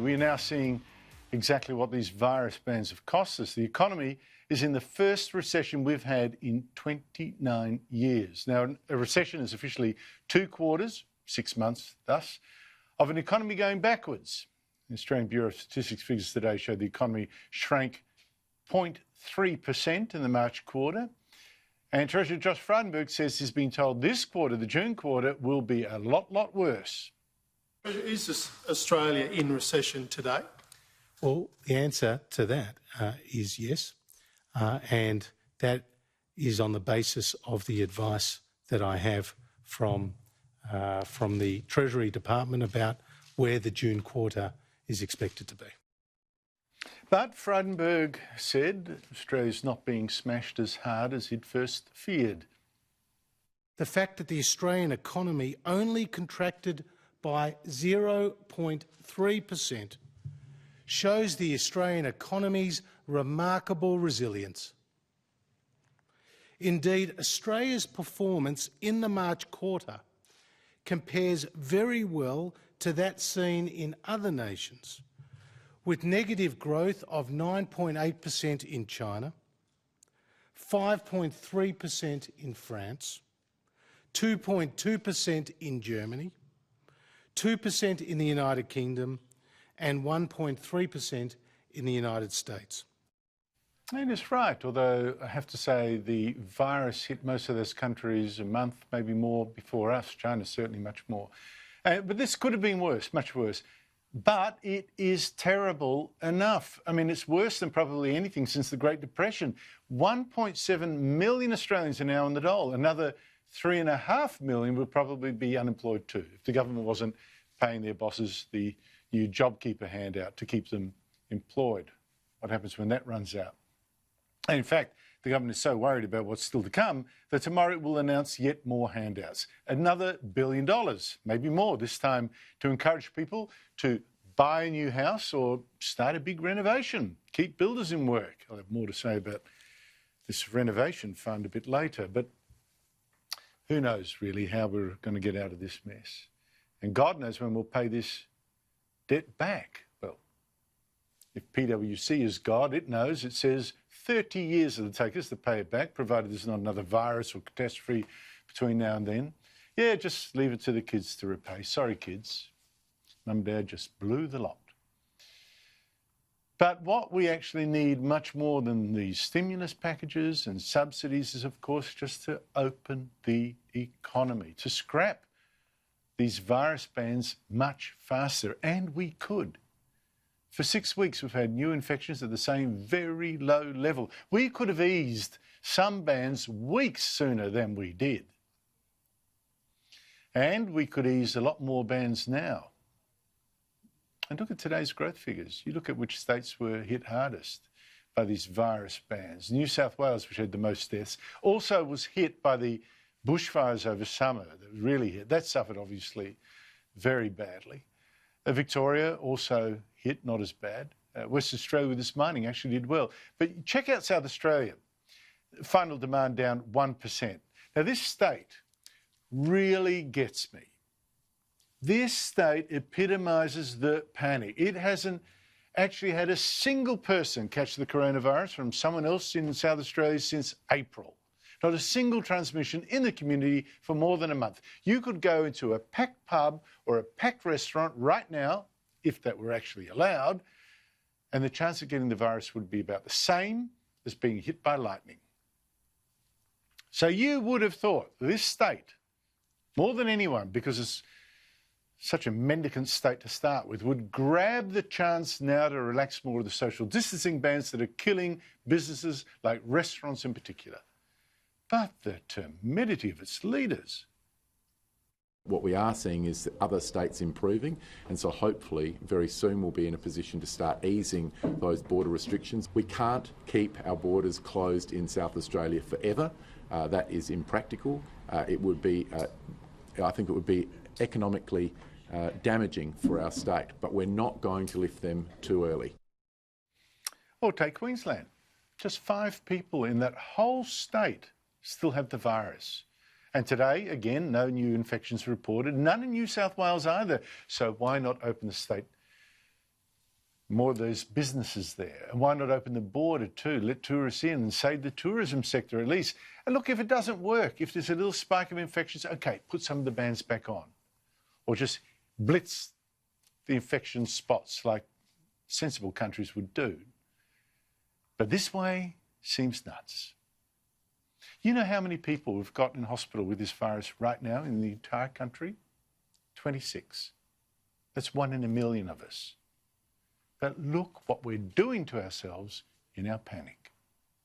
We're now seeing exactly what these virus bans have cost us. The economy is in the first recession we've had in 29 years. Now, a recession is officially 2 quarters, 6 months thus, of an economy going backwards. The Australian Bureau of Statistics figures today show the economy shrank 0.3% in the March quarter. And Treasurer Josh Frydenberg says he's been told this quarter, the June quarter, will be a lot worse. Is Australia in recession today? Well, the answer to that is yes, and that is on the basis of the advice that I have from the Treasury Department about where the June quarter is expected to be. But Frydenberg said Australia's not being smashed as hard as he'd first feared. The fact that the Australian economy only contracted by 0.3% shows the Australian economy's remarkable resilience. Indeed, Australia's performance in the March quarter compares very well to that seen in other nations, with negative growth of 9.8% in China, 5.3% in France, 2.2% in Germany, 2% in the United Kingdom, and 1.3% in the United States. And it's right, although I have to say the virus hit most of those countries a month, maybe more before us. China certainly much more. But this could have been worse, much worse. But it is terrible enough. I mean, it's worse than probably anything since the Great Depression. 1.7 million Australians are now on the dole. Another 3.5 million would probably be unemployed too if the government wasn't paying their bosses the new JobKeeper handout to keep them employed. What happens when that runs out? And in fact, the government is so worried about what's still to come that tomorrow it will announce yet more handouts. Another $1 billion, maybe more, this time to encourage people to buy a new house or start a big renovation, keep builders in work. I'll have more to say about this renovation fund a bit later, but who knows really how we're going to get out of this mess. And God knows when we'll pay this debt back. Well, if PwC is God, it knows. It says 30 years it'll take us to pay it back, provided there's not another virus or catastrophe between now and then. Yeah, just leave it to the kids to repay. Sorry, kids. Mum and Dad just blew the lot. But what we actually need much more than these stimulus packages and subsidies is, of course, just to open the economy, to scrap these virus bans much faster. And we could. For 6 weeks, we've had new infections at the same very low level. We could have eased some bans weeks sooner than we did. And we could ease a lot more bans now. And look at today's growth figures. You look at which states were hit hardest by these virus bans. New South Wales, which had the most deaths, also was hit by the bushfires over summer that really hit. That suffered, obviously, very badly. Victoria also hit, not as bad. Western Australia with this mining actually did well. But check out South Australia. Final demand down 1%. Now, this state really gets me. This state epitomises the panic. It hasn't actually had a single person catch the coronavirus from someone else in South Australia since April. Not a single transmission in the community for more than a month. You could go into a packed pub or a packed restaurant right now, if that were actually allowed, and the chance of getting the virus would be about the same as being hit by lightning. So you would have thought this state, more than anyone, because it's such a mendicant state to start with, would grab the chance now to relax more of the social distancing bans that are killing businesses like restaurants in particular. But the timidity of its leaders. What we are seeing is other states improving, and so hopefully very soon we'll be in a position to start easing those border restrictions. We can't keep our borders closed in South Australia forever. That is impractical. It would be, I think it would be economically damaging for our state, but we're not going to lift them too early. Or take Queensland. Just 5 people in that whole state still have the virus. And today, again, no new infections reported, none in New South Wales either. So why not open the state more of those businesses there. And why not open the border too? Let tourists in and save the tourism sector at least. And look, if it doesn't work, if there's a little spike of infections, okay, put some of the bans back on. Or just blitz the infection spots like sensible countries would do. But this way seems nuts. You know how many people we've got in hospital with this virus right now in the entire country? 26. That's 1 in a million of us. But look what we're doing to ourselves in our panic.